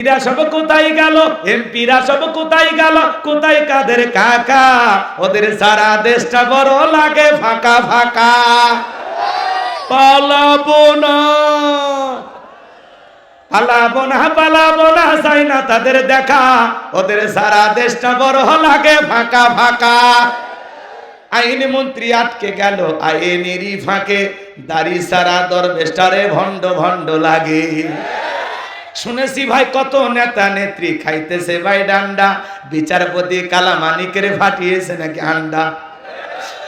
এরা সব কোথায় গেল, এমপিরা সব কোথায় গেল, কোথায় কাদের কাকা, ওদের সারা দেশটা বড় লাগে ফাঁকা ফাঁকা। পালাবো না পালাবো না পালাবো না, চাই না তাদের দেখা, ওদের সারা দেশটা বড় লাগে ফাঁকা ফাঁকা। আইন মন্ত্রী আটকে গেল আইনেরই ফাঁকে, দাড়ি সারা দরবেশটারে ভণ্ড ভণ্ড লাগে। শুনেছি ভাই কত নেতা নেত্রী খাইতেছে ভাই ডান্ডা, বিচারপতি কালামানিকের ফাটিয়েছে নাকি আন্ডা।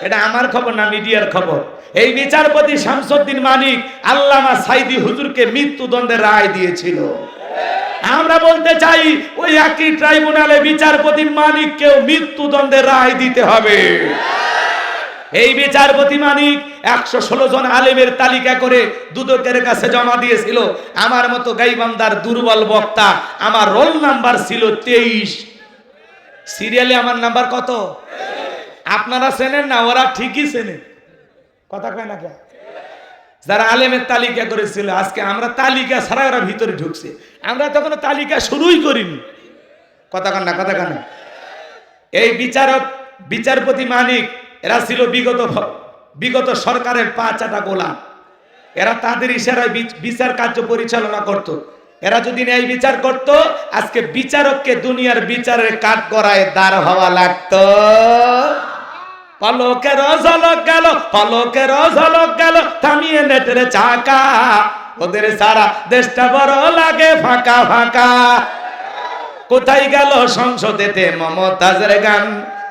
এটা আমার খবর না, মিডিয়ার খবর। এই বিচারপতি শামসুদ্দিন মানিক আল্লামা সাইদি হুজুরকে মৃত্যুদণ্ডের রায় দিয়েছিল। আমরা বলতে চাই ওই একই ট্রাইব্যুনালে বিচারপতি মানিককেও মৃত্যুদণ্ডের রায় দিতে হবে। এই বিচারপতি মানিক 116 জন আলেমের তালিকা করে দুদকের কাছে জমা দিয়েছিল। আমার মতো গাইবান্দার দুর্বল বক্তা, আমার রোল নাম্বার ছিল 23, সিরিয়ালে আমার নাম্বার কত? আপনারা চেনেন না, ওরা ঠিকই চেনে। কথা কয় না কেন? যারা আলেমের তালিকা করেছিল, আজকে আমরা তালিকা ছাড়া ওরা ভিতরে ঢুকছে, আমরা তখন তালিকা শুরুই করিনি। কথা কন না, কথা কন না। এই বিচারপতি মানিক এরা ছিল বিগত সরকারের 5 গোলাম। এরা তাদের ইশারায় বিচার কার্য পরিচালনা করত। এরা যদি ন্যায় বিচার করত, আজকে বিচারককে দুনিয়ার বিচারের কাঠ গড়ায় দাঁড় হওয়া লাগতো। পলকের ঝলক গেল, পলকের ঝলক গেল, থামিয়ে নেটের চাকা, ওদের সারা দেশটা বড় লাগে ফাঁকা ফাঁকা। কোথায় গেল সংসদেতে মমতাজের গান,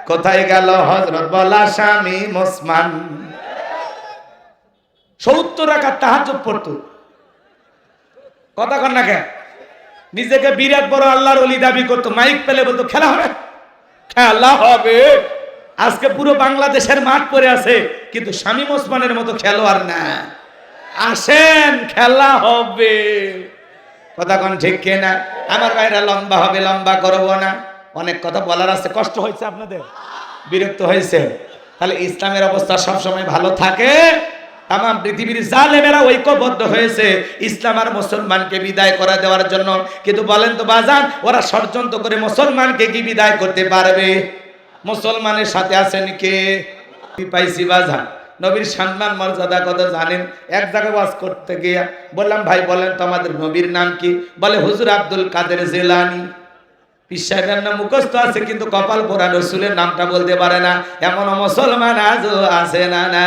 কোথায় গেল হযরত বলা স্বামী ওসমান। 70 রাকাত তাহাজ্জুদ পড়তো। কথা কন না কেন? নিজেকে বিরাট বড় আল্লাহর ওলি দাবি করতো, মাইক পেলে বলতো খেলা হবে, খেলা হবে। আজকে পুরো বাংলাদেশের মাঠ পড়ে আছে, কিন্তু শামীম ওসমানের মতো খেলোয়াড় না। আসেন খেলা হবে। কথা কোন ঠিক কিনা? আমার ভাইরা লম্বা হবে, লম্বা করব না। অনেক কথা বলার আছে। কষ্ট হয়েছে আপনাদের? বিরক্ত হয়েছে? তাহলে ইসলামের অবস্থা সবসময় ভালো থাকে। তামাম পৃথিবীর জালেমেরা ঐক্যবদ্ধ হয়েছে ইসলাম আর মুসলমানকে বিদায় করে দেওয়ার জন্য। কিন্তু বলেন তো বাজান, ওরা ষড়যন্ত্র করে মুসলমানকে কি বিদায় করতে পারবে? মুসলমানের সাথে আছেন কে? পাইছি বাজান। নবীর সম্মান মর্যাদা কত জানেন? এক জায়গায় ওয়াজ করতে গিয়ে বললাম, ভাই বলেন তো আমাদের নবীর নাম কি? বলে হুজুর আব্দুল কাদের জিলানী। পীর সাহেবের নাম মুখস্থ আছে, কিন্তু কপাল পোড়া রসুলের নামটা বলতে পারে না। এমন মুসলমান আজও আছে না না?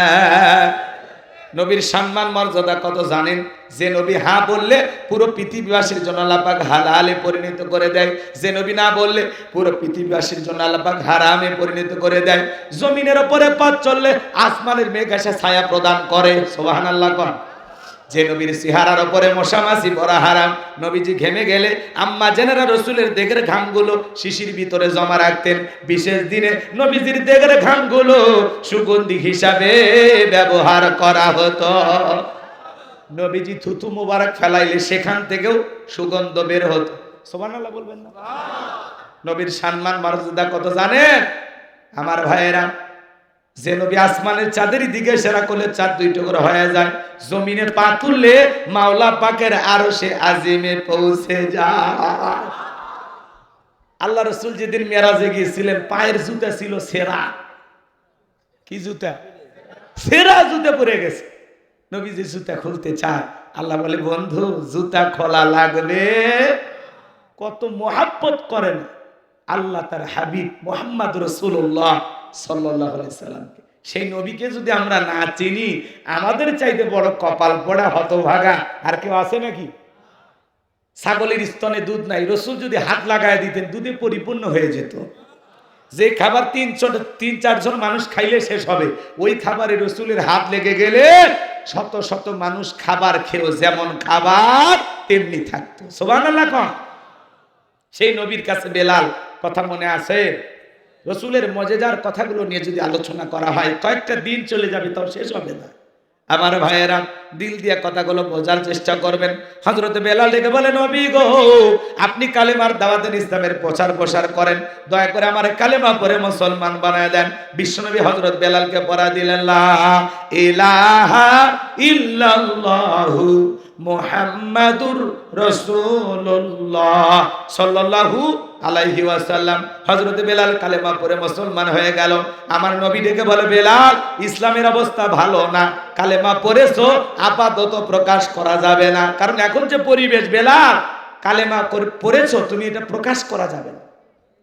নবীর সম্মান মর্যাদা কত জানেন? যে নবী হা বললে পুরো পৃথিবীবাসীর জন্য আল্লাহ পাক হালালে পরিণত করে দেয়, যে নবী না বললে পুরো পৃথিবীবাসীর জন্য আল্লাহ পাক হারামে পরিণত করে দেয়। জমিনের উপরে পথ চললে আসমানের মেঘ এসে ছায়া প্রদান করে। সুবহানাল্লাহ কোন? যে নবীর চেহারার উপরে মশামাছি পড়া হারাম। নবীজি ঘেমে গেলে আম্মা জেনারা রসুলের দেগের ঘামগুলো শিশির ভিতরে জমা রাখতেন। বিশেষ দিনে নবীজির দেগের ঘামগুলো সুগন্ধি হিসাবে ব্যবহার করা হতো। নবীজি থুতু মুবারক ফেলাইলে সেখান থেকেও সুগন্ধ বের হতো। সুবহানাল্লাহ বলবেন না? নবীর সম্মান মর্যাদা কত জানেন আমার ভাইয়েরা? যে নবী আসমানের চাঁদের দিকে সেরা করলে চাঁদ 2 টুকরো হয়ে যায়, জমিনে পা তুললে মাওলা পাকের আরশে আজিমে পৌঁছে যায়। আল্লাহ রাসূল যেদিন মেরাজে গিয়েছিলেন, পায়ের জুতা ছিল সেরা। কি জুতা? সেরা জুতা পরে গেছে। নবীজি জুতা খুলতে চায়, আল্লাহ বলে বন্ধু জুতা খোলা লাগবে। কত মোহাব্বত করেন আল্লাহ তার হাবিব মুহাম্মদ রাসূলুল্লাহ সাল্লাল্লাহু আলাইহি সাল্লামকে। সেই নবীকে যদি আমরা না চিনি, আমাদের চাইতে বড় কপাল পোড়া হতভাগা আর কেউ আছে নাকি? ছাগলের স্তনে দুধ নাই, রসুল যদি হাত লাগায় দিতেন দুধে পরিপূর্ণ হয়ে যেত। যে খাবার 3-4 জন মানুষ খাইলে শেষ হবে, ওই খাবারে রসুলের হাত লেগে গেলে শত শত মানুষ খাবার খেয়েও যেমন খাবার তেমনি থাকতো। সুবহানাল্লাহ কোন? সেই নবীর কাছে বেলাল, কথা মনে আছে? রসুলের মজেদার কথাগুলো নিয়ে যদি আলোচনা করা হয় কয়েকটা দিন চলে যাবে, তাও শেষ হবে না। আমার ভাইয়েরা দিল দিয়ে কথাগুলো বোঝার চেষ্টা করবেন। হযরত বেলাল ডেকে বলে, নবী গো আপনি কালেমার দাওয়াতে ইসলামের প্রচার প্রসার করেন, দয়া করে আমার কালেমা পড়ে মুসলমান বানায় দেন। বিশ্বনবী হযরত বেলালকে পড়া দিলেন, লা ইলাহা ইল্লাল্লাহু মুহাম্মাদুর রাসূলুল্লাহ সাল্লাল্লাহু আলাইহি ওয়াসাল্লাম। হযরত বেলাল কালেমা পড়ে মুসলমান হয়ে গেল। আমার নবী ডেকে বলে, বেলাল ইসলামের অবস্থা ভালো না, কালেমা পড়েছো আপাতত প্রকাশ করা যাবে না, কারণ এখন যে পরিবেশ, বেলাল কালেমা পড়েছো তুমি, এটা প্রকাশ করা যাবে না,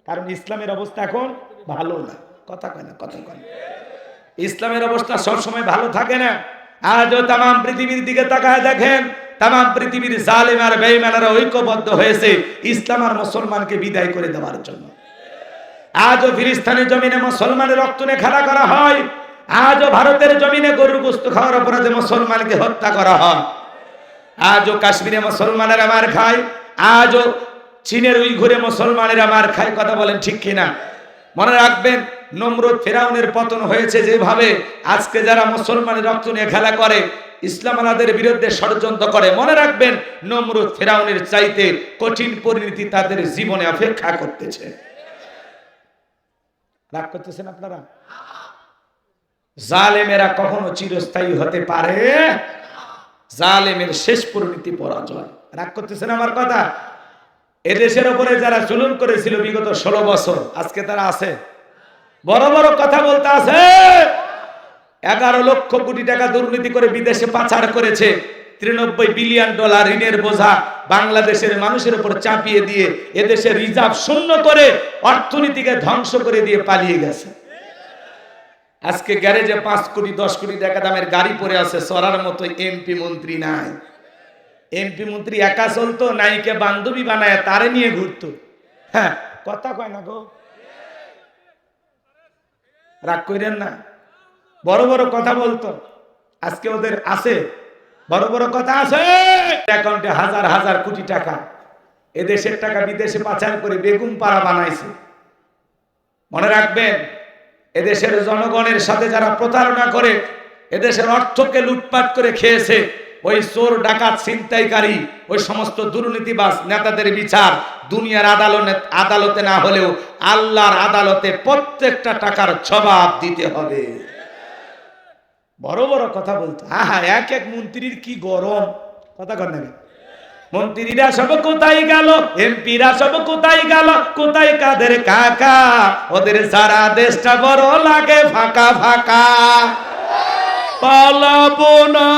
কারণ ইসলামের অবস্থা এখন ভালো না। কথা কয় না, কথা কয় না। ইসলামের অবস্থা সবসময় ভালো থাকে না। আজও তাম পৃথিবীর দিকে তাকায় দেখেন, তাম পৃথিবীর জালেম আর বেঈমানেরা ঐক্যবদ্ধ হয়েছে ইসলাম আর মুসলমানকে বিদায় করে দেওয়ার জন্য। আজও ফিলিস্তিনের জমিনে মুসলমানের রক্ত নিয়ে খেলা করা হয়, আজও ভারতের জমিনে গরুর গোশত খাওয়ার অপরাধে মুসলমানকে হত্যা করা হয়, আজও কাশ্মীরে মুসলমানেরা মার খায়, আজও চীনের উইঘুরে মুসলমানেরা মার খায়। কথা বলেন ঠিক কিনা? মনে রাখবেন, নমরুদ ফেরাউনের পতন হয়েছে যেভাবে, আজকে যারা মুসলমানের রক্ত নিয়ে খেলা করে, ইসলাম আলাদের বিরুদ্ধে ষড়যন্ত্র করে, মনে রাখবেন নমরুদ ফেরাউনের চাইতে কঠিন পরিণতি তাদের জীবনে অপেক্ষা করতেছে। রাগ করতেছেন আপনারা? জালেমেরা কখনো চিরস্থায়ী হতে পারে, জালেমের শেষ পরিণতি পরাজয়। রাগ করতেছেন আমার কথা? এদেশের উপরে যারা জুলুম করেছিল বিগত 16 বছর, আজকে তারা আছে, বড় বড় কথা বলতে আছে। 11 লক্ষ কোটি টাকা দুর্নীতি করে বিদেশে পাচার করেছে, 93 বিলিয়ন ডলার ঋণের বোঝা বাংলাদেশের মানুষের উপর চাপিয়ে দিয়ে এদেশের রিজার্ভ শূন্য করে অর্থনীতিকে ধ্বংস করে দিয়ে পালিয়ে গেছে। আজকে গ্যারেজে 5 কোটি 10 কোটি টাকা দামের গাড়ি পড়ে আছে, সরার মতো এমপি মন্ত্রী নাই। এমপি মন্ত্রী একা চলতো, নাইকে বান্ধবী বানায় তারে নিয়ে ঘুরতো। হ্যাঁ, কথা কয় না গো, রাগ করেন না। বড় বড় কথা বলতো, আজকে ওদের আছে বড় বড় কথা আছে, অ্যাকাউন্টে হাজার হাজার কোটি টাকা, এদেশের টাকা বিদেশে পাচার করে বেগুন পাড়া বানাইছে। মনে রাখবেন, এদেশের জনগণের সাথে যারা প্রতারণা করে এদেশের অর্থকে লুটপাট করে খেয়েছে, ওই চোর ডাকাত ছিনতাইকারী ওই সমস্ত দুর্নীতিবাজ নেতাদের বিচার দুনিয়ার আদালতে না হলেও আল্লাহর আদালতে প্রত্যেকটা টাকার জবাব দিতে হবে। বড় বড় কথা বলতো, আহা এক এক মন্ত্রীর কি গরম। কথা কর না, মন্ত্রীরা সব কোথায় গেল, এমপিরা সব কোথায় গেল, কোথায় কাদের কাকা, ওদের সারা দেশটা বড় লাগে ফাঁকা ফাঁকা। পালাবো না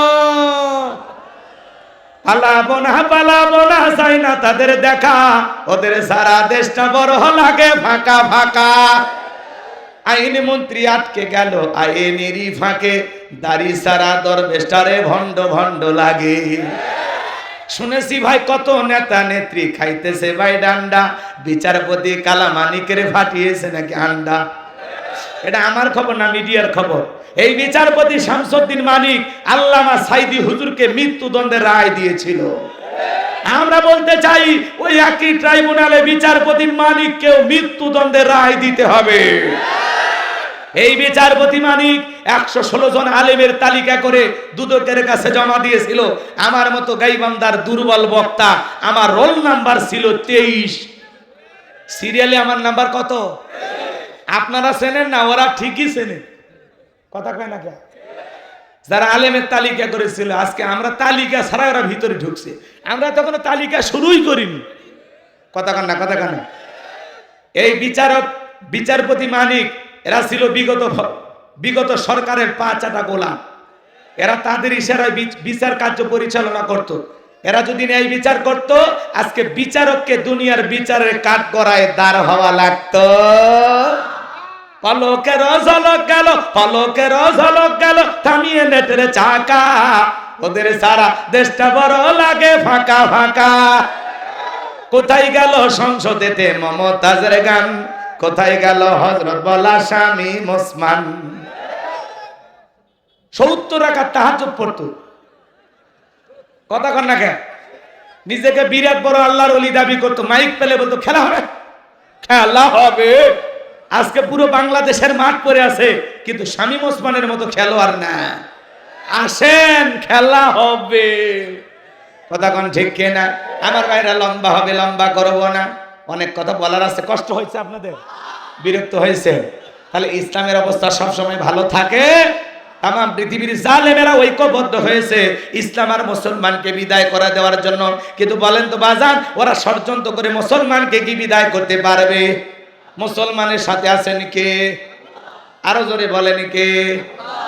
পালাবো না পালাবো না, চাই না তাদের দেখা, ওদের সারা দেশটা বড় লাগে ফাঁকা ফাঁকা। আইন মন্ত্রী আটকে গেল আইনেরই ফাঁকে, দাড়ি সারা দরবেশটারে ভণ্ড ভণ্ড লাগে। শুনেছি ভাই কত নেতা নেত্রী খাইতেছে ভাই ডান্ডা, বিচারপতি কালামানিকের ফাটিয়েছে নাকি আন্ডা। এটা আমার খবর না, মিডিয়ার খবর। এই বিচারপতি শামসুদ্দিন মানিক আল্লামা সাইদি হুজুরকে মৃত্যুদণ্ডের রায় দিয়েছিল। আমরা বলতে চাই ওই একই ট্রাইব্যুনালে বিচারপতি মানিককেও মৃত্যুদণ্ডের রায় দিতে হবে। এই বিচারপতি মানিক 116 জন আলেমের তালিকা করে দুদকের কাছে জমা দিয়েছিল। আমার মতো গাইবান্দার দুর্বল বক্তা, আমার রোল নাম্বার ছিল 23, সিরিয়ালে আমার নাম্বার কত? আপনারা চেনেন না, ওরা ঠিকই চেনে। কথা কয় না কে? যারা আলেমের তালিকা করেছিল, আজকে আমরা তালিকা ছাড়া ওরা ভিতরে ঢুকছে, আমরা তখন তালিকা শুরুই করিনি। কথা কন না, কথা কন না। এই বিচারপতি মানিক এরা ছিল বিগত সরকারের 5 আটা গোলাম। এরা তাদের ইশারায় বিচার কার্য পরিচালনা করত। এরা যদি ন্যায় বিচার করত, আজকে বিচারককে দুনিয়ার বিচারের কাঠ গড়ায় দাঁড় হওয়া লাগতো। পলকের ঝলক গেল, পলকের ঝলক গেল, থামিয়ে নেটের চাকা, ওদের সারা দেশটা বড় লাগে ফাঁকা ফাঁকা। কোথায় গেল সংসদেতে মমতাজের গান, কোথায় গেল হযরত বলা স্বামী ওসমান। 70 রাকাত তাহাজ্জুদ পড়তো। কথা কন না কেন? নিজেকে বিরাট বড় আল্লাহর ওলি দাবি করতো, মাইক পেলে বলতো খেলা হবে, খেলা হবে। আজকে পুরো বাংলাদেশের মাঠ পড়ে আছে, কিন্তু শামীম ওসমানের মতো খেলোয়াড় না। আসেন খেলা হবে। কথা কোন ঠিক কিনা? আমার ভাইরা লম্বা হবে, লম্বা করব না, অনেক কথা বলার আছে। কষ্ট হয়েছে আপনাদের? বিরক্ত হয়েছে? তাহলে ইসলামের অবস্থা সবসময় ভালো থাকে? তামাম পৃথিবীর জালেমেরা ঐক্যবদ্ধ হয়েছে ইসলাম আর মুসলমানকে বিদায় করে দেওয়ার জন্য। কিন্তু বলেন তো বাজান, ওরা ষড়যন্ত্র করে মুসলমানকে কি বিদায় করতে পারবে? মুসলমানের সাথে আছেন কে? আরো জোরে বলেন কে?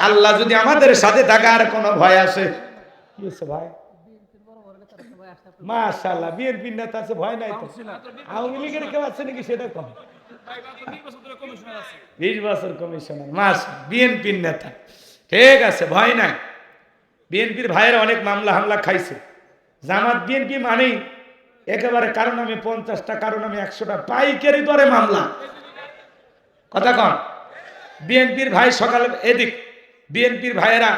আল্লাহ যদি আমাদের সাথে থাকে আর কোনো ভয় আছে? কি হচ্ছে ভাই? মাশাআল্লাহ, বিএনপি নেতা আছে, ভয় নাই তো? আওয়ামী লীগের কেউ আছে নাকি সেটা কম? 20 বছর কমিশনার, মাস বিএনপির নেতা, ঠিক আছে, ভয় নাই। বিএনপির ভাইয়ের অনেক মামলা হামলা খাইছে। জামাত বিএনপি মানেই একেবারে কারো নামে 50টা, কারো নামে 100টা পাইকারি দরে মামলা। কথা কন। বিএনপির ভাই সকালে এদিক, বিএনপির ভাইয়েরা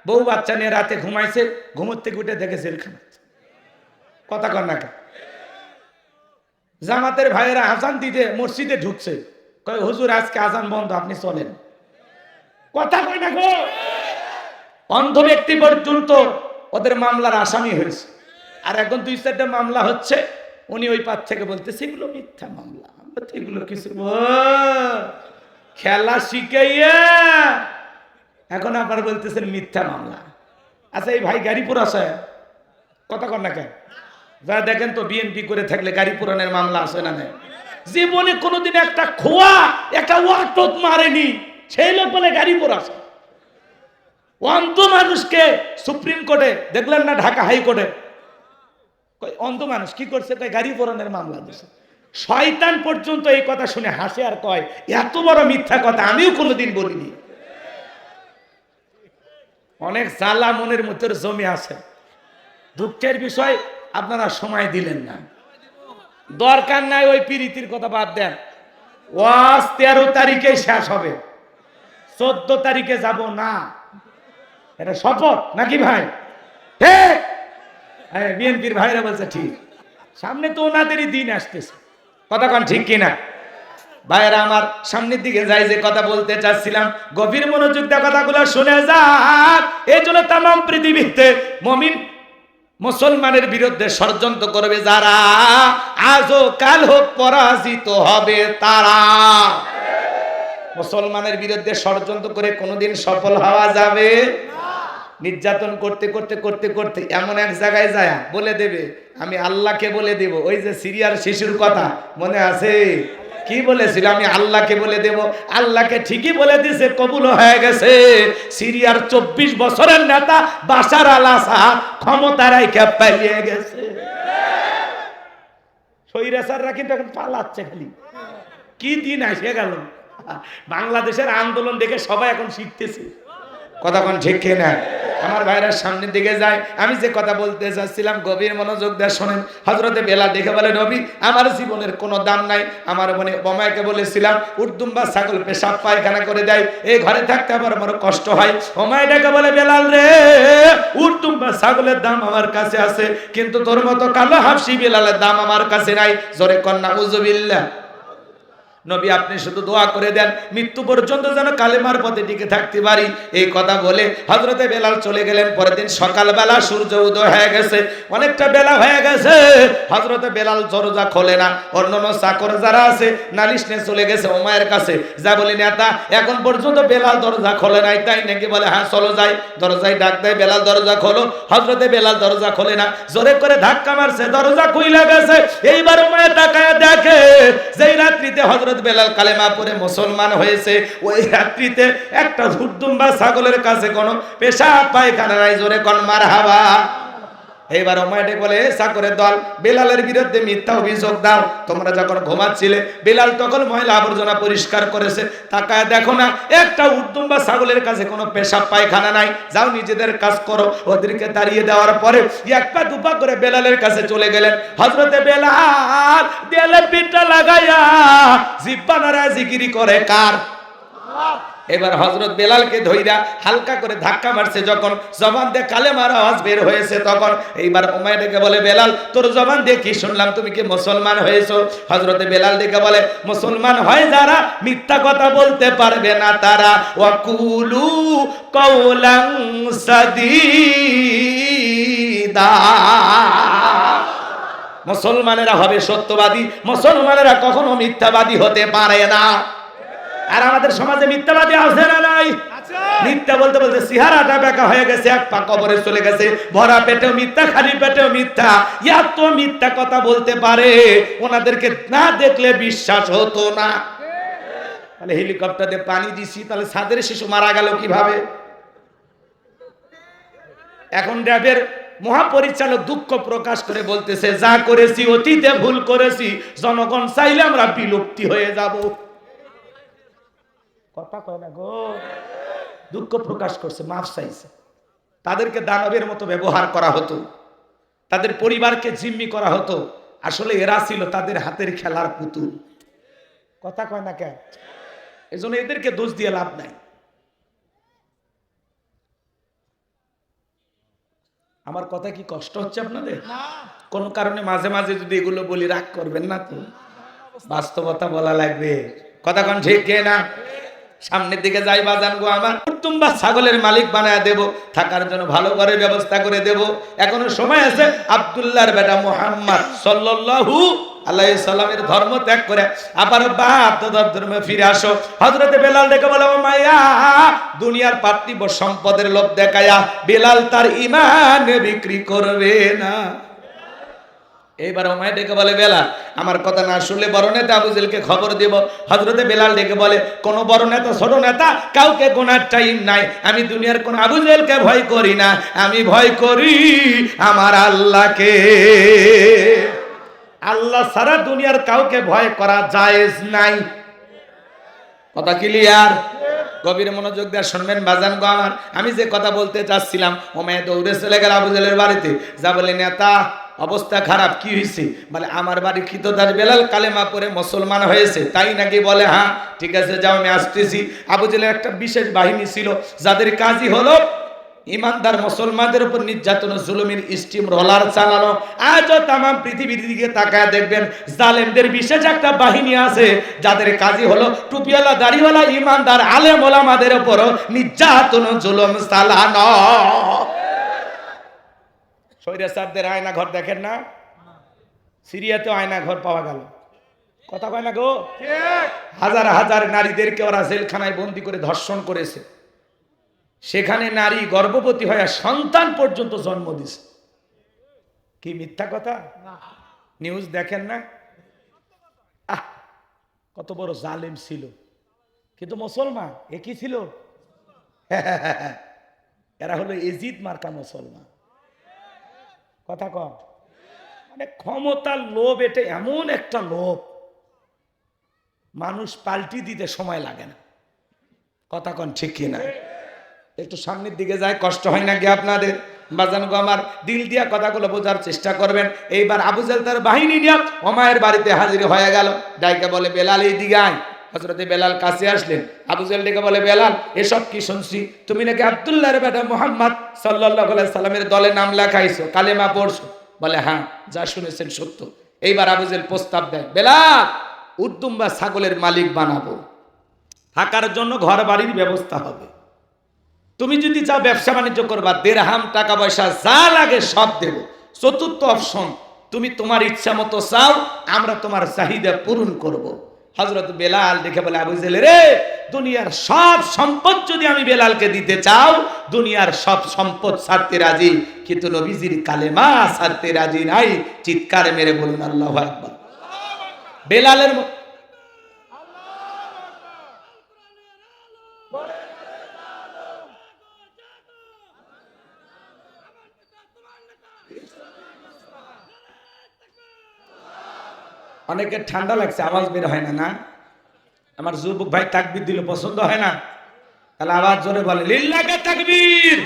বউ বাচ্চা নিয়ে রাতে ঘুমাইছে, ঘুমোর থেকে উঠে দেখে জেলখানা। কথা কন না। জামাতের ভাইয়েরা আজান দিতে মসজিদে ঢুকছে, কয় হুজুর আজকে আজান বন্ধ, আপনি চলেন। কথা কয় না গো। অন্ধ ব্যক্তি পর্যন্ত ওদের মামলার আসামি হয়েছে। আর এখন 2-4টা মামলা হচ্ছে, উনি ওই পাশ থেকে বলতেছে এগুলো মিথ্যা মামলা, এগুলো কিছু খেলা শিখাইয়া এখন আবার বলতেছেন মিথ্যা মামলা। আচ্ছা, এই ভাই গাড়িপুর আছে, কথা কন না কেন? যা দেখেন তো বিএনপি করে থাকলে গাড়ি পুরানের মামলা আছে না? নাই। জীবনে কোনোদিন একটা খোয়া একটা ওয়াটত মারেনি সেই লোক বলে গাড়ি পুর আছে। অন্ধ মানুষকে সুপ্রিম কোর্টে দেখলেন না, ঢাকা হাইকোর্টে অন্ধ মানুষ কি করছে? গাড়ি পুরানের মামলা দিছে। শয়তান পর্যন্ত এই কথা শুনে হাসে আর কয় এত বড় মিথ্যা কথা আমিও কোনোদিন বলিনি। অনেক জ্বালা মনের মধ্যে জমি আছে। দুঃখের বিষয় আপনারা সময় দিলেন না। দরকার নাই ওই পিরিতির কথা বাদ দেন। ওয়াজ 13 তারিখে শেষ হবে, 14 তারিখে যাব না, এটা শপথ নাকি ভাই? ঠিক। বিএনপির ভাইরা বলছে ঠিক, সামনে তো ওনাদেরই দিন আসতেছে। কথা কন ঠিক কিনা? ভাইরা আমার, সামনের দিকে যাই, যে কথা বলতে চাচ্ছিলাম গভীর মনোযোগ দিয়ে কথাগুলো শুনে যাক। এই জন্য তামাম পৃথিবীতে মুমিন মুসলমানের বিরুদ্ধে ষড়যন্ত্র করবে যারা, আজও কাল হোক পরাজিত হবে তারা। মুসলমানের বিরুদ্ধে ষড়যন্ত্র করে কোনোদিন সফল হওয়া যাবে? নির্যাতন করতে করতে করতে করতে এমন এক জায়গায় যায় বলে দেবে আমি আল্লাহকে বলে দেব। ওই যে সিরিয়ার শিশুর কথা মনে আছে? কি বলেছিল? আমি আল্লাহকে বলে দেব। আল্লাহকে ঠিকই বলে দিয়েছে, কবুল হয়ে গেছে। সিরিয়ার 24 বছরের নেতা বাশার আল আসাদ ক্ষমতা রাইখা পালিয়ে গেছে। স্বৈরাচাররা কিন্তু এখন পালাচ্ছে খালি। কি দিন এসে গেল! বাংলাদেশের আন্দোলন দেখে সবাই এখন শিখতেছে। কথা কোন ঠিক কিনা? আমার ভাইরা সামনের দিকে যায়, আমি যে কথা বলতে চাচ্ছিলাম গভীর মনোযোগ দিয়ে শোনেন। হযরতে বেলাল দেখে বলে নবী আমার জীবনের কোনো দাম নাই। আমার মনে বোমাইকে বলেছিলাম উর্দুম্বা ছাগল পেশাব পায়খানা করে দেয়, এই ঘরে থাকতে আমার বড় কষ্ট হয়। ওমাই ডেকে বলে বেলাল রে, উর্দুম্বা ছাগলের দাম আমার কাছে আছে, কিন্তু তোর মতো কালো হাফসি বেলালের দাম আমার কাছে নাই। জোরে কন্যা উযুবিল্লাহ। নবী আপনি শুধু দোয়া করে দেন মৃত্যু পর্যন্ত যেন কালেমার পথে টিকে থাকতে পারি। এই কথা বলে হযরতে বেলাল চলে গেলেন। পরের দিন সকালবেলা সূর্য উদয় হয়ে গেছে, অনেকটা বেলা হয়ে গেছে। হযরতে বেলাল দরজা খোলে না। অন্যান্য চাকর যারা আছে নালিশ নিয়ে চলে গেছে ওমায়ের কাছে, যা বলি নেতা এখন পর্যন্ত বেলাল দরজা খোলে নাই, তাই নাকি? বলে হ্যাঁ চলো যাই। দরজায় ডাক দেয়, বেলাল দরজা খোলো। হযরতে বেলাল দরজা খোলে না, জোরে করে ধাক্কা মারছে, দরজা খুইলা গেছে। এইবার ওমায়ে তাকায় দেখে যেই রাত্রিতে হযরত বেলাল কালেমা পড়ে মুসলমান হয়েছে, ওই রাত্রিতে একটা হুদ্দুম্বা ছাগলের কাছে কোনো পেশাব পায়খানা নাই। জোরে কোন মারহাবা। এইবার ওমাইডে বলে চাকরের দল বেলালের বিরুদ্ধে মিথ্যা অভিযোগ দাও। তোমরা যখন ঘুমাচ্ছিলে বেলাল তখন ময়লা আবর্জনা পরিষ্কার করেছে, তাকায় দেখো না একটা উদ্দুম্বা ছাগলের কাছে কোনো পেশাব পায়খানা নাই। যাও নিজেদের কাজ করো। ওদেরকে তাড়িয়ে দেওয়ার পরে এক পা দুপা করে বেলালের কাছে চলে গেলেন। হযরতে বেলাল দেয়ালে পিঠটা লাগাইয়া জিহ্বা নাড়া জিকিরি করে কার? এবার হযরত বেলালকে ধইরা হালকা করে ধাক্কা মারছে, যখন জবান দিয়ে কালেমার আওয়াজ বের হয়েছে তখন এইবার উমাইয়াকে বলে বেলাল তোর জবান দিয়ে কি শুনলাম, তুমি কি মুসলমান হয়েছো? হযরতে বেলাল দেখে বলে মুসলমান হয় যারা মিথ্যা কথা বলতে পারবে না তারা। ওয়াকুলু কাওলান সাদীদা। মুসলমানেরা হবে সত্যবাদী, মুসলমানেরা কখনো মিথ্যাবাদী হতে পারে না। আর আমাদের সমাজে মিথ্যাবাদী আছে না নাই? মিথ্যা বলতে বলতে চেহারাটা বেঁকা হয়ে গেছে, এক পা কবরে চলে গেছে। ভরা পেটেও মিথ্যা, খালি পেটেও মিথ্যা। এত মিথ্যা কথা বলতে পারে, ওনাদেরকে না দেখলে বিশ্বাস হতো না। তাহলে হেলিকপ্টার দিয়ে পানি দিছি, তাহলে ছাদের শিশু মারা গেল কিভাবে? এখন র্যাবের মহাপরিচালক দুঃখ প্রকাশ করে বলতেছে, যা করেছি অতীতে ভুল করেছি, জনগণ চাইলে আমরা বিলুপ্তি হয়ে যাব। কথা কয় না গো, দুঃখ প্রকাশ করছে, মাফ চাইছে। তাদেরকে দানবের মতো ব্যবহার করা হতো, তাদের পরিবারকে জিম্মি করা হতো। আসলে এরা ছিল তাদের হাতের খেলার পুতুল। কথা কয় না কেন? এজন্য এদেরকে দোষ দিয়ে লাভ নাই। আমার কথা কি কষ্ট হচ্ছে আপনাদের? কোন কারণে মাঝে মাঝে যদি এগুলো বলি রাগ করবেন না তো? বাস্তবতা বলা লাগবে। কথা কোন ঠিক না? সামনের দিকে যাই বাজান গো আমার, তুমবা ছাগলের মালিক বানায় দেব, থাকার জন্য ভালো ঘরের ব্যবস্থা করে দেব। এখনো সময় আছে। আব্দুল্লাহর বেটা মুহাম্মদ সাল্লাল্লাহু আলাইহি সাল্লামের ধর্ম ত্যাগ করে আবার বাপদাদার ধর্মে ফিরে আসো। হযরতে বেলাল ডেকে বলে, ও মাইয়া, দুনিয়ার পার্থিব সম্পদের লোভ দেখায়া বেলাল তার ঈমান বিক্রি করবে না। এইবার ওমায় ডেকে বলে, বেলাল আমার কথা না শুনলে বড় নেতা আবু জেহেলকে খবর দেব। হযরতে বেলাল ডেকে বলে, কোন বড় নেতা ছোট নেতা কাউকে গোনার টাইম নাই। আমি দুনিয়ার কোন আবু জেহেলকে ভয় করি না, আমি ভয় করি আমার আল্লাহকে। আল্লাহ ছাড়া দুনিয়ার কাউকে ভয় করা জায়েজ নাই। কথা ক্লিয়ার? গভীর মনোযোগ দিয়ে শুনবেন বাজান গো আমার। আমি যে কথা বলতে চাচ্ছিলাম, ওমায় দৌড়ে চলে গেল আবু জেহেলের বাড়িতে। যা বলে, নেতা অবস্থা খারাপ, কি হয়েছে? বলে, আমার বাড়ি খিতদার বেলাল কালেমা পড়ে মুসলমান হয়েছে। তাই নাকি? বলে, হ্যাঁ ঠিক আছে, যাও আমি আসতেছি। আবু জেহেলের একটা বিশেষ বাহিনী ছিল, যাদের কাজই হলো ইমানদার মুসলমানদের উপর নির্যাতন জুলুমের স্টিম রোলার চালানো। আজও তাম পৃথিবীর দিকে তাকায় দেখবেন, জালেমদের বিশেষ একটা বাহিনী আছে, যাদের কাজই হলো টুপিওয়ালা দাড়িওয়ালা ইমানদার আলেম ওলামাদের উপর নির্যাতন জুলুম চালানো। স্বৈরাচারদের আয়না ঘর দেখেন না? সিরিয়াতে আয়না ঘর পাওয়া গেল। কথা কয় না গো? হাজার হাজার নারীদেরকে ওরা জেলখানায় বন্দি করে ধর্ষণ করেছে। সেখানে নারী গর্ভবতী হয়ে সন্তান পর্যন্ত জন্ম দিছে। কি মিথ্যা কথা? নিউজ দেখেন না? কত বড় জালেম ছিল, কিন্তু মুসলমান। এ কি ছিল? এরা হলো এজিদ মার্কা মুসলমান। কথা কম। মানে ক্ষমতার লোভ, এটা এমন একটা লোভ, মানুষ পাল্টি দিতে সময় লাগে না। কথা কন ঠিক কিনা? একটু সামনের দিকে যায়, কষ্ট হয় নাকি আপনাদের? বাজান গো আমার, দিল দিয়া কথাগুলো বোঝার চেষ্টা করবেন। এইবার আবু জেহেল তার বাহিনী নিয়ে ওমায়ের বাড়িতে হাজির হয়ে গেল। ডাইকা বলে, বেলাল এই দিকে আয়। হযরতে বেলাল কাছে আসলেন। আবু জেহেল ডেকে বলে, বেলাল এসব কি শুনছি? তুমি নাকি আব্দুল্লাহর বেটা মুহাম্মদ সাল্লাল্লাহু আলাইহি সাল্লামের দলে নাম লেখাইছো, কালেমা পড়ছো? বলে, হ্যাঁ, যা শুনেছেন সত্য। এইবার আবু জেহেল প্রস্তাব দেয়, বেলাল উদ্দুম্বা ছাগলের মালিক বানাবো, থাকার জন্য ঘর বাড়ির ব্যবস্থা হবে। তুমি যদি চাও ব্যবসা বাণিজ্য করবা, দেড়হাম টাকা পয়সা যা লাগে সব দেব। চতুর্থ অপশন, তুমি তোমার ইচ্ছা মতো চাও, আমরা তোমার চাহিদা পূরণ করব। হযরত বেলাল দেখে বলে, আবু জেহেল রে, দুনিয়ার সব সম্পদ যদি আমি বেলালকে দিতে চাও, দুনিয়ার সব সম্পদ ছাড়তে রাজি, কিন্তু নবীজির কালেমা ছাড়তে রাজি নাই। চিৎকার মেরে বলুন আল্লাহু আকবার। বেলালের অনেকে ঠান্ডা লাগছে, আওয়াজ বের হয় না। না, আমার যুবক ভাই তাকবীর দিলে পছন্দ হয় না, তাহলে আওয়াজ জোরে বলে লিল্লাহি তাকবীর।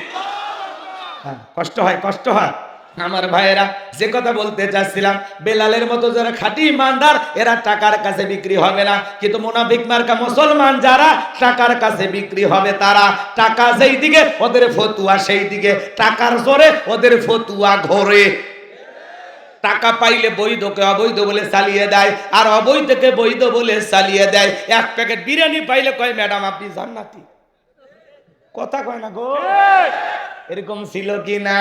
হ্যাঁ, কষ্ট হয়, কষ্ট হয়। আমার ভাইয়েরা, যে কথা বলতে চাচ্ছিলাম, বেলালের মতো যারা খাঁটি ইমানদার, এরা টাকার কাছে বিক্রি হবে না। কিন্তু মুনাফিক মার্কা মুসলমান যারা, টাকার কাছে বিক্রি হবে তারা। টাকা যেই দিকে ওদের ফতুয়া সেই দিকে, টাকার জোরে ওদের ফতুয়া ঘোরে। টাকা পাইলে বৈধকে অবৈধ বলে চালিয়ে দেয়, আর অবৈধকে বৈধ বলে চালিয়ে দেয়। এক প্যাকেট বিরিয়ানি পাইলে কয়, ম্যাডাম আপনি জান্নাতি। কথা কয় না গো, এরকম ছিল কি না?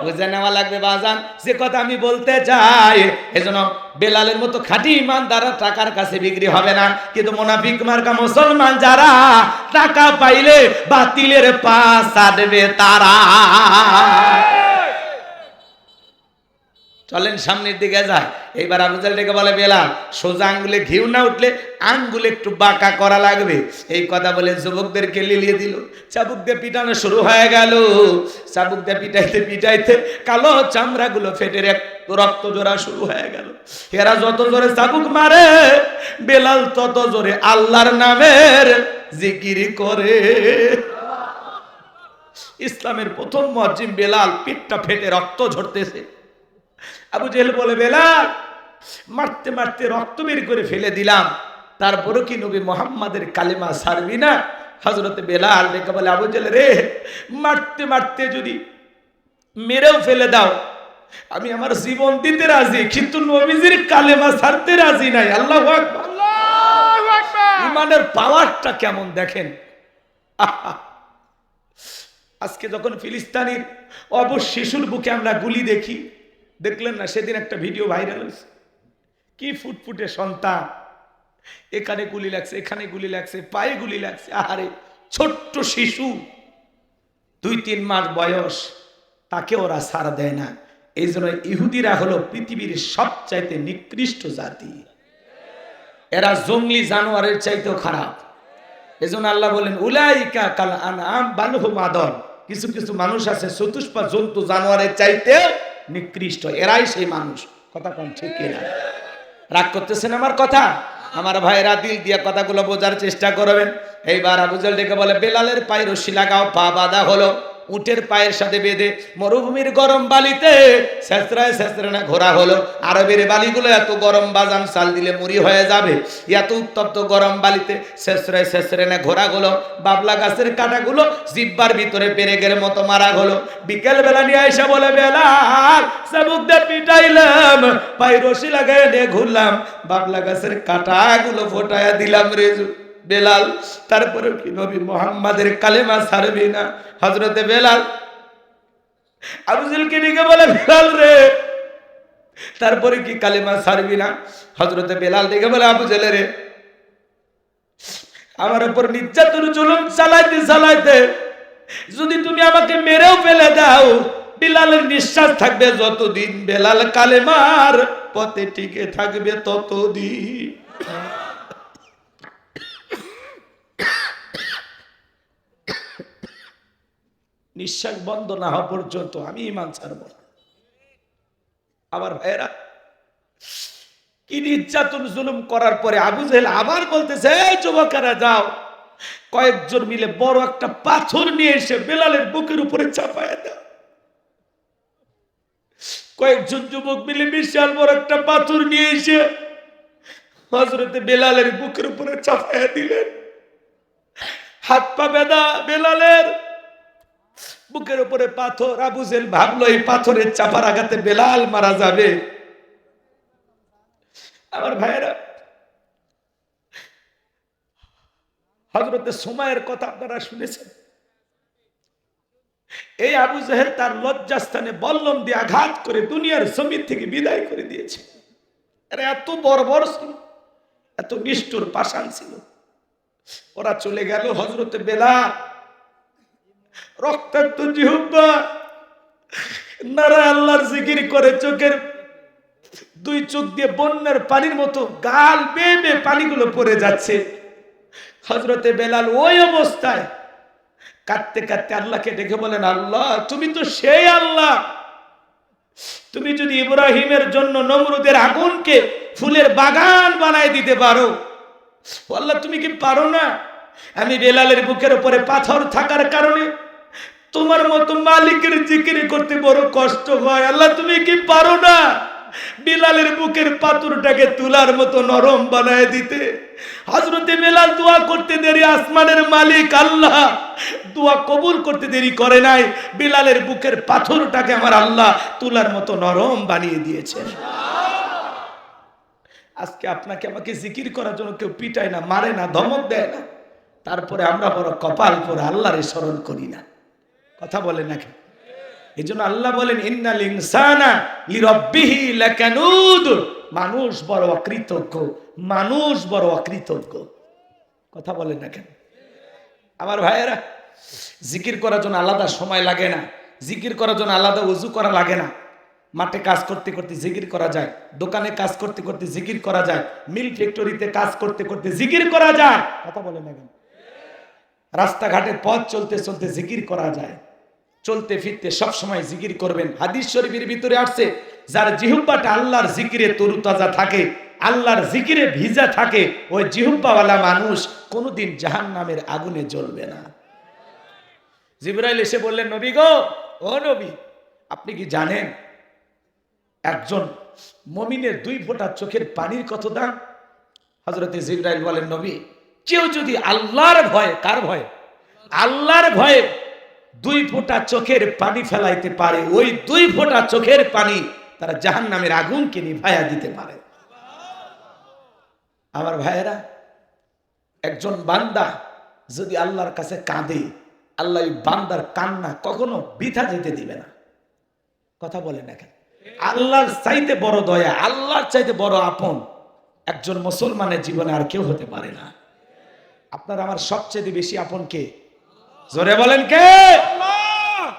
বুঝে নেওয়া লাগবে বাজান, যে কথা আমি বলতে চাই। এজন্য বেলালের মতো খাঁটি ইমানদাররা টাকার কাছে বিক্রি হবে না, কিন্তু মুনাফিক মার্কা মুসলমান যারা টাকা পাইলে বাতিলের পা ছাড়বে তারা। চলেন সামনের দিকে যায়। এইবার আবু জাহেল ডেকে বলে, বেলাল সোজা আঙ্গুলে ঘিউ না উঠলে আঙ্গুলে একটু বাঁকা করা লাগবে। এই কথা বলে যুবকদেরকে লিলিয়ে দিল। চাবুক দিয়ে পিটানো শুরু হয়ে গেল। চাবুক দিয়ে পিটাইতে পিটাইতে কালো চামড়াগুলো ফেটে রক্ত জোড়া শুরু হয়ে গেল। এরা যত জোরে চাবুক মারে, বেলাল তত জোরে আল্লাহর নামের জিকির করে। ইসলামের প্রথম মুয়াজ্জিন বেলাল, পিঠটা ফেটে রক্ত ঝরতেছে। আবু জেহেল বলে, বেলাল মারতে মারতে রক্ত বের করে ফেলে দিলাম, তারপরও কি নবী মুহাম্মাদের কালেমা ছাড়বি না? হযরতে বেলাল ডেকে বলে, আবু জেহেল রে, মারতে মারতে যদি মেরেও ফেলে দাও, আমি আমার জীবন দিতে রাজি, কিন্তু নবীজির কালেমা ছাড়তে রাজি নাই। আল্লাহু আকবার, আল্লাহু আকবার। ইমানের পাওয়ারটা কেমন দেখেন। আজকে যখন ফিলিস্তিনের অবশ শিশুর বুকে আমরা গুলি দেখি, দেখলেন না সেদিন একটা ভিডিও ভাইরাল হয়েছে, কি ফুটফুটে সন্তান, এখানে গুলি লাগছে, এখানে গুলি লাগছে, পায়ে গুলি লাগছে। আরে ছোট্ট শিশু, 2-3 মাস বয়স, তাকে ওরা ছাড় দেয় না। এই জন্য ইহুদিরা হলো পৃথিবীর সবচাইতে নিকৃষ্ট জাতি। এরা জঙ্গলি জানোয়ারের চাইতেও খারাপ। এজন্য আল্লাহ বলেন, উলাইকা কাল আনআম বাল হুম আদল। কিছু কিছু মানুষ আছে চতুষ্পা জন্তু জানোয়ারের চাইতে নিকৃষ্ট, এরাই সেই মানুষ। কথা কোন ঠিক কিনা? রাগ করতেছেন আমার কথা? আমার ভাইরা দিল দিয়ে কথাগুলো বোঝার চেষ্টা করবেন। এইবার আবু জাহেল ডেকে বলে, বেলালের পায়ে রশি লাগাও। পা বাঁধা হলো, উটের পায়ের সাথে বেঁধে মরুভূমির গরম বালিতে ছেঁচড়ায় ছেঁচড়ায় ঘোরা হলো। আরবের বালিগুলো এত গরম, বাজান চাল দিলে মুড়ি হয়ে যাবে। এত উত্তপ্ত গরম বালিতে ছেঁচড়ায় ছেঁচড়ায় ঘোরা হলো। বাবলা গাছের কাঁটাগুলো জিব্বার ভিতরে পেরেকের মতো মারা হলো। বিকেল বেলা নিয়ে আইসা বলে, বেলাল চাবুক দিয়ে পিটাইলাম, পায়ে রশি লাগাই নিয়ে ঘুরলাম, বাবলা গাছের কাঁটাগুলো ফোটায়া দিলাম রে বেলাল, তারপরে কি নবী মুহাম্মাদের কালেমা ছাড়বি না? হযরতে বেলাল আবু জাহেলকে ডেকে বলে, বেলাল রে, তারপরে কি কালেমা ছাড়বি না? হযরতে বেলাল ডেকে বলে, আবু জাহেল রে, আমার উপর নির্যাতন জুলুম চালাইতে চালাইতে যদি তুমি আমাকে মেরেও ফেলে দাও, বেলালের নিঃশ্বাস থাকবে যতদিন, বেলাল কালেমার পথে টিকে থাকবে ততদিন। নিঃশ্বাস বন্ধ না হওয়া পর্যন্ত আমি ঈমান ছাড়ব না। আমার ভাইয়েরা, কি নির্যাতন জুলুম করার পরে আবু জাহেল আবার বলতেছে, এই যুবকেরা যাও, কয়েকজন মিলে বড় একটা পাথর নিয়ে এসে বেলালের বুকের উপরে চাপায় দাও। কয়েকজন যুবক মিলে বিশাল বড় একটা পাথর নিয়ে এসে হযরতে বেলালের বুকের উপরে চাপায় দিলেন। হাত পা বেঁধা বেলালের বুকের উপরে পাথর। আবু জাহেল ভাবলো এই পাথরের চাপার আঘাতে বেলাল মারা যাবে। আমার ভাইয়েরা, হযরতে সুমাইয়ের কথা আপনারা শুনেছেন। এই আবু জাহেল তার লজ্জাস্থানে বল্লম দিয়ে আঘাত করে দুনিয়ার জমিন থেকে বিদায় করে দিয়েছে। এরা এত বর্বর ছিল, এত নিষ্ঠুর পাষাণ ছিল। ওরা চলে গেল। হযরতে বেলাল রক্তাক্ত জিহ্বা নারা আল্লাহর জিকির করে, চোখের 2 চোখ দিয়ে বন্যার পানির মতো গাল বেয়ে বেয়ে পানিগুলো পড়ে যাচ্ছে। হযরতে বেলাল ওই অবস্থায় কাঁদতে কাঁদতে আল্লাহকে ডেকে বলেন, আল্লাহ তুমি তো সেই আল্লাহ, তুমি যদি ইব্রাহিমের জন্য নমরুদের আগুনকে ফুলের বাগান বানায় দিতে পারো, আল্লাহ তুমি কি পারো না? আমি বেলালের বুকের উপরে পাথর থাকার কারণে তোমার মতো মালিকের জিকির করতে বড় কষ্ট হয়, আল্লাহ তুমি কি পারো না বিলালের বুকের পাথরটাকে তুলার মতো নরম বানায় দিতে? হযরতে বেলাল দোয়া করতে দেরি আসমানের মালিক আল্লাহ দোয়া কবুল করতে দেরি করে নাই, বিলালের বুকের পাথরটাকে আমার আল্লাহ তুলার মতো নরম বানিয়ে দিয়েছেন। আজকে আপনাকে আমাকে জিকির করার জন্য কেউ পিটায় না, মারে না, ধমক দেয় না, তারপরে আমরা বড় কপাল পরে আল্লাহরে স্মরণ করি না। কথা বলে নাকি? এই জন্য আল্লাহ বলেন ইন্নাল ইনসানা লিরাব্বিহি লাকানুদ, মানুষ বড় অকৃতজ্ঞ, মানুষ বড় অকৃতজ্ঞ। কথা বলেন না কেন? আমার ভাইয়েরা, জিকির করার জন্য আলাদা সময় লাগে না, জিকির করার জন্য আলাদা ওযু করা লাগে না। মাঠে কাজ করতে করতে জিকির করা যায়, দোকানে কাজ করতে করতে জিকির করা যায়, মিল ফ্যাক্টরিতে কাজ করতে করতে জিকির করা যায়। কথা বলেন না কেন? রাস্তাঘাটে পথ চলতে চলতে জিকির করা যায়, চলতে ফিরতে সব সময় জিকির করবেন। হাদিস শরীফের ভিতরে আসছে, যার জিহ্বাটা আল্লাহর জিকিরে তরুতাজা থাকে, আল্লাহর জিকিরে ভিজা থাকে, ওই জিহ্বাওয়ালা মানুষ কোনোদিন জাহান্নামের আগুনে জ্বলবে না। জিবরাইল এসে বললেন, নবী গো, ও নবী, আপনি কি জানেন একজন মুমিনের 2 ফোঁটা চোখের পানির কত দাম? হযরতে জিবরাইল বলেন, নবী, কেউ যদি আল্লাহর ভয়ে, কার ভয়ে? আল্লাহর ভয়ে 2 ফোঁটা চোখের পানি ফেলাইতে পারে, ওই 2 ফোঁটা চোখের পানি তারা জাহান্নামের আগুনকে নিভাইয়া দিতে পারে। আমার ভাইয়েরা, একজন বান্দা যদি আল্লাহর কাছে কাঁদে, আল্লাহ ওই বান্দার কান্না কখনো বৃথা যেতে দিবে না। কথা বলে না কেন? আল্লাহর চাইতে বড় দয়া, আল্লাহর চাইতে বড় আপন একজন মুসলমানের জীবনে আর কেউ হতে পারে না। আপনার আমার সবচেয়ে বেশি আপন কে? জোরে বলেন কে?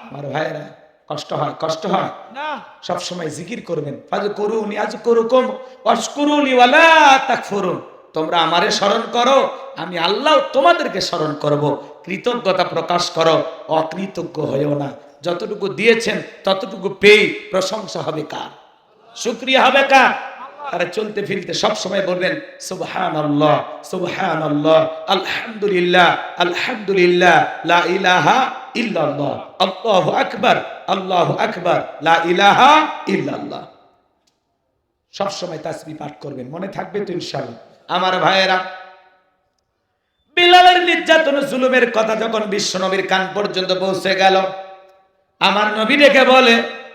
আমার ভাইয়েরা, কষ্ট হয়, কষ্ট হয় না? সব সময় জিকির করবেন। ফাযকুরুনি আযকুরুকুম ওয়াশকুরুনি ওয়ালা তাকফুরুন। তোমরা আমারে স্মরণ করো, আমি আল্লাহ তোমাদেরকে স্মরণ করব। কৃতজ্ঞতা প্রকাশ করো, অকৃতজ্ঞ হয়েও না। যতটুকু দিয়েছেন ততটুকু পেয়ে প্রশংসা হবে কার? শুকরিয়া হবে কার? আর চলতে ফিরতে সব সময় বলবেন সুবহানাল্লাহ, সুবহানাল্লাহ, আলহামদুলিল্লাহ, আলহামদুলিল্লাহ, লা ইলাহা ইল্লাল্লাহ, আল্লাহু আকবার, আল্লাহু আকবার, লা ইলাহা ইল্লাল্লাহ। সব সময় তাসবিহ পাঠ করবেন, মনে থাকবে তো ইনশাআল্লাহ। আমার ভাইয়েরা, বিলালের নির্যাতন জুলুমের কথা যখন বিশ্ব নবীর কান পর্যন্ত পৌঁছে গেল, আমার নবী ডেকে বলে,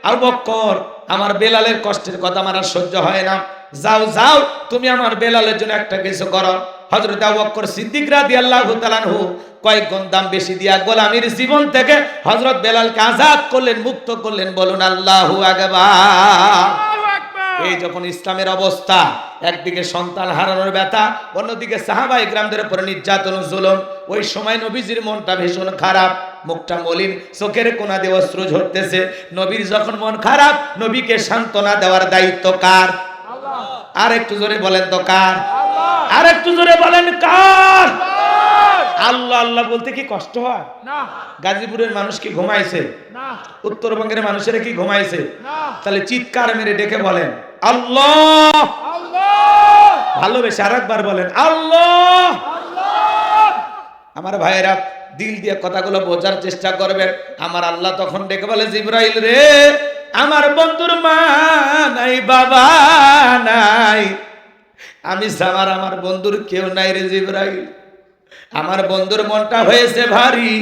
আবু বকর, আমার বেলালের কষ্টের কথা আমার আর সহ্য হয় না, যাও যাও, তুমি আমার বেলালের জন্য একটা কিছু করো। হযরত আবু বকর সিদ্দিক রাদিয়াল্লাহু তাআলা আনহু কয়েক গুণ দাম বেশি দিয়া গোলামীর জীবন থেকে হযরত বেলালকে আজাদ করলেন, মুক্ত করলেন। বলুন আল্লাহু আকবার। এই যখন ইসলামের অবস্থা, একদিকে সন্তান হারানোর ব্যথা, অন্যদিকে সাহাবায়ে কেরামদের উপর নির্যাতন জুলুম, ওই সময় নবীজির মনটা ভীষণ খারাপ, মুখটা মলিন, চোখের কোনা দিয়ে অশ্রু ঝরতেছে। নবীর যখন মন খারাপ, নবীকে সান্ত্বনা দেওয়ার দায়িত্ব কার? আল্লাহ। আর একটু জোরে বলেন তো কার? আল্লাহ। আর একটু জোরে বলেন কার? আল্লাহ। আল্লাহ বলতে কি কষ্ট হয়? না। গাজীপুরের মানুষ কি ঘুমাইছে? না। উত্তরবঙ্গের মানুষেরা কি ঘুমাইছে? না। তাহলে চিৎকার মেরে ডেকে বলেন আল্লাহ, আল্লাহ। ভালোবেসে আরেকবার বলেন আল্লাহ, আল্লাহ। আমার ভাইয়েরা, দিল দিয়ে কথাগুলো বোঝার চেষ্টা করবেন। আমার আল্লাহ তখন ডেকে বলে, জিবরাইল রে, আমার বন্ধুর মা নাই, বাবা নাই, আমি ছাড়া আমার বন্ধুর কেউ নাই রে জিবরাইল। আমার বন্ধুর মনটা হয়েছে ভারী,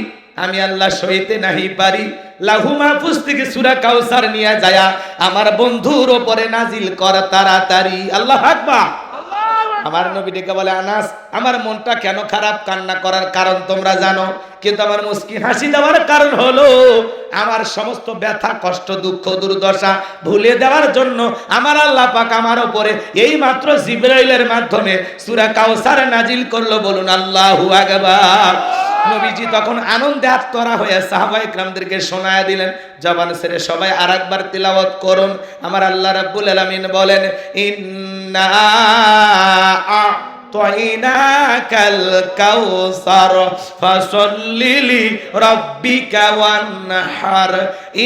আমি আল্লাহ সইতে নাহি পারি। লাহু মাহফুজ থেকে সূরা কাউসার নিয়ে যায়া আমার বন্ধুর উপরে নাজিল কর তাড়াতাড়ি। আল্লাহু আকবার। আমার নবী ডেকে বলে, আনাস, আমার মনটা কেন খারাপ, কান্না করার কারণ তোমরা জানো, কিন্তু আমার মুস্কি হাসি দেওয়ার কারণ হলো আমার সমস্ত ব্যথা, কষ্ট, দুঃখ, দুর্দশা ভুলে দেওয়ার জন্য আমার আল্লাহ পাক আমার উপরে এই মাত্র জিবরাইলের মাধ্যমে সূরা কাউসার নাজিল করলো। বলুন আল্লাহু আকবার। নবীজি তখন আনন্দে আত্মহারা হয়ে সাহাবায়ে কেরামদেরকে শোনায়া দিলেন। জবান ছেড়ে সবাই আরেকবার তিলাওয়াত করুন। আমার আল্লাহ রাব্বুল আলামিন বলেন, ইন্না আ'তাইনাকাল কাউসার ফাসাল্লি লিরাব্বিকা ওয়ানহার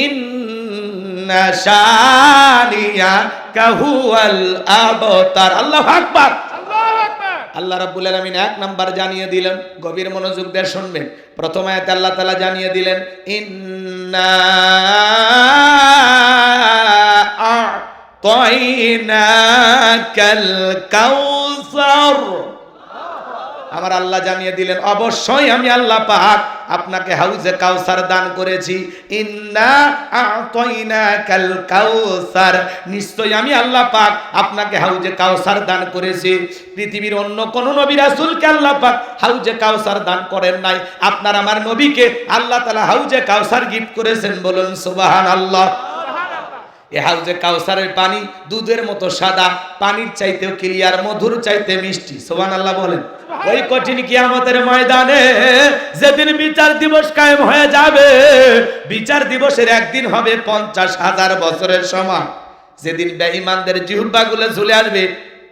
ইন্না শানিয়াকা হুয়াল আবতার। আল্লাহু আকবার। আল্লাহ রাব্বুল আলামিন 1 নাম্বার জানিয়ে দিলেন, গভীর মনোযোগ দিয়ে শুনবেন। প্রথম আয়াতে আল্লাহ তাআলা জানিয়ে দিলেন, ইন্না আ'তাইনাকাল কাউসার। আমার আল্লাহ জানিয়ে দিলেন, অবশ্যই আমি আল্লাহ পাক আপনাকে হাউজে কাউসার দান করেছি। ইন্না আ'তাইনাকাল কাউসার, নিশ্চয়ই আমি আল্লাহ পাক আপনাকে হাউজে কাউসার দান করেছি। পৃথিবীর অন্য কোন নবী রাসূলকে আল্লাহ পাক হাউজে কাউসার দান করেন নাই। আপনার আমার নবীকে আল্লাহ তাআলা হাউজে কাউসার গিফট করেছেন, বলুন সুবহানাল্লাহ। এই হাউজে কাউসারের পানি দুধের মতো সাদা, পানির চাইতেও ক্লিয়ার, মধুর চাইতে মিষ্টি। সুবহানাল্লাহ বলেন। ওই কঠিন কিয়ামতের ময়দানে যেদিন বিচার দিবস কায়েম হয়ে যাবে, বিচার দিবসের একদিন হবে 50,000 বছরের সমান। যেদিন বেঈমানদের জিহ্বাগুলো ঝুলে আসবে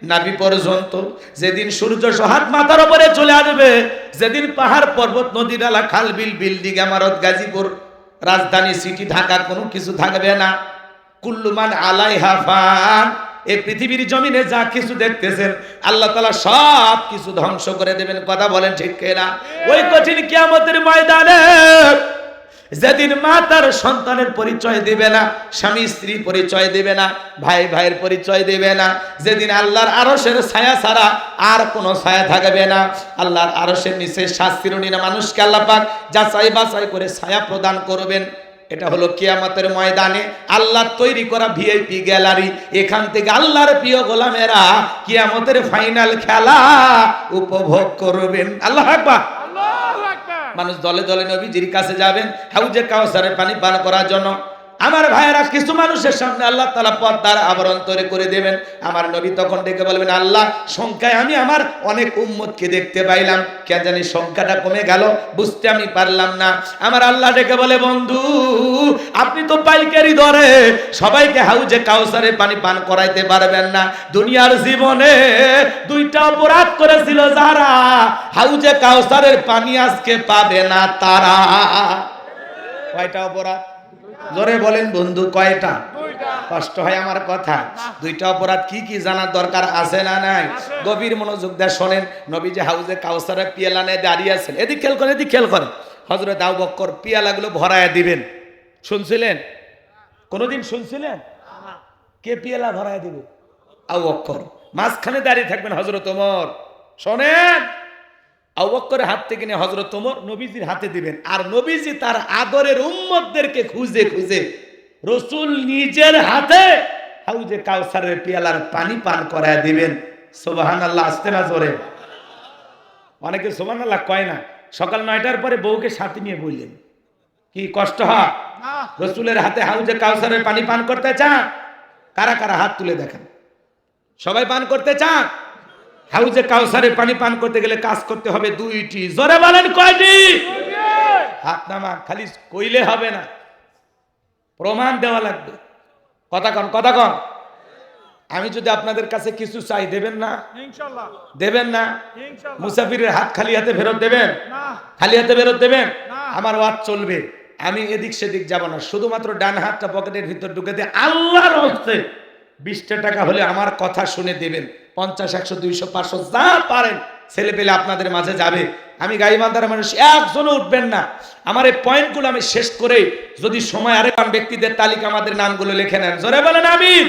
নাভি পর্যন্ত, যেদিন সূর্য সোহাগ মাথার উপরে চলে আসবে, যেদিন পাহাড় পর্বত নদী নালা খাল বিল বিল্ডিং ইমারত গাজীপুর রাজধানী সিটি ঢাকা কোনো কিছু থাকবে না। কুল্লুমান আলাইহা ফান, এই পৃথিবীর জমিনে যা কিছু দেখতেছেন আল্লাহ তাআলা সব কিছু ধ্বংস করে দেবেন। কথা বলেন ঠিক কিনা? ওই কঠিন কিয়ামতের ময়দানে যেদিন মা তার সন্তানের পরিচয় দিবে না, স্বামী স্ত্রী পরিচয় দিবে না, ভাই ভাইয়ের পরিচয় দিবে না, যেদিন আল্লাহর আরশের ছায়া ছাড়া আর কোনো ছায়া থাকবে না, আল্লাহর আরশের নিচে শাস্তিরণীরা মানুষকে আল্লাহ পাক যাচাই বাছাই করে ছায়া প্রদান করবেন। এটা হলো কিয়ামতের ময়দানে আল্লাহ তৈরি করা ভিআইপি গ্যালারি। এখান থেকে আল্লাহর প্রিয় গোলামেরা কিয়ামতের ফাইনাল খেলা উপভোগ করবেন। আল্লাহু আকবার। মানুষ দলে দলে নবীজির কাছে যাবেন হাউজে কাউসারের পানি পান করার জন্য। আমার ভাইয়েরা, কিছু মানুষের সামনে আল্লাহ তাআলা পর্দার আবরণ তৈরি করে দেবেন। আমার নবী তখন ডেকে বলবেন, আল্লাহ সংখ্যায় আমি আমার অনেক উম্মতকে দেখতে পাইলাম, কেন জানি সংখ্যাটা কমে গেল, বুঝতে আমি পারলাম না। আমার আল্লাহ ডেকে বলে, বন্ধু আপনি তো পাইকারি দরে সবাইকে হাউজে কাউসারে পানি পান করাইতে পারবেন না। দুনিয়ার জীবনে দুইটা অপরাধ করেছিল যারা, হাউজে কাউসারের পানি আজকে পাবে না তারা। কয়টা অপরাধ? জোরে বলেন বন্ধু, কয়টা? কষ্ট হয় আমার কথা। দুইটা অপরাধ কি কি জানার দরকার আছে না নাই? গভীর মনোযোগ দিয়ে শোনেন। নবী যে হাউজে কাউসারে পিয়ালা নিয়ে দাঁড়িয়ে আছেন, এদিক খেয়াল করেন, এদিক খেয়াল করেন। হযরত আবু বকর পিয়ালাগুলো ভরায়া দিবেন। শুনছিলেন? কোনদিন শুনছিলেন? কে পিয়ালা ভরায়া দিবে? আবু বকর। মাঝখানে দাঁড়িয়ে থাকবেন হযরত ওমর। শোনেন, আবু বকরের হাত থেকে নিয়ে হযরত ওমর নবীজির হাতে দিবেন। আর নবীজি তার আদরের উম্মতদেরকে খুঁজে খুঁজে রাসূল নিজের হাতে হাউজে কাউসারের পিয়ালার পানি পান করায় দিবেন। সুবহানাল্লাহ। আসতে না জোরে? অনেকে সুবহানাল্লাহ কয় না। সকাল 9টার পরে বউকে সাথে নিয়ে বললেন, কি কষ্ট হয়? রাসূলের হাতে হাউজে কাউসারের পানি পান করতে চান? কারা কারা হাত তুলে দেখেন। সবাই পান করতে চান? হাউজে কাউসারের পানি পান করতে গেলে কাজ করতে হবে দুইটি। জোরে বলেন কয়টি? হাত নামা, খালি কইলে হবে না, প্রমাণ দেওয়া লাগবে। কথা কন, কথা কন। আমি যদি আপনাদের কাছে কিছু চাই, দেবেন না? ইনশাআল্লাহ দেবেন না? ইনশাআল্লাহ। মুসাফিরের হাত খালি হাতে ফেরত দেবেন? না। খালি হাতে ফেরত দেবেন? না। আমার ওয়াজ চলবে, আমি এদিক সেদিক যাব না, শুধুমাত্র ডান হাতটা পকেটের ভিতর ঢুকে দিয়ে আল্লাহর হস্তে 20টা টাকা হলে আমার কথা শুনে দেবেন। 50, 100, 200, 500 যা পারেন ছেলে পেলে আপনাদের মাঝে যাবে। আমি গাইবান্ধার মানুষ, একজনও উঠবেন না। আমার এই পয়েন্টগুলো আমি শেষ করে যদি সময় আরেক ব্যক্তিদের তালিকা আমাদের নামগুলো লিখে নেন। জোরে বলেন আমিন।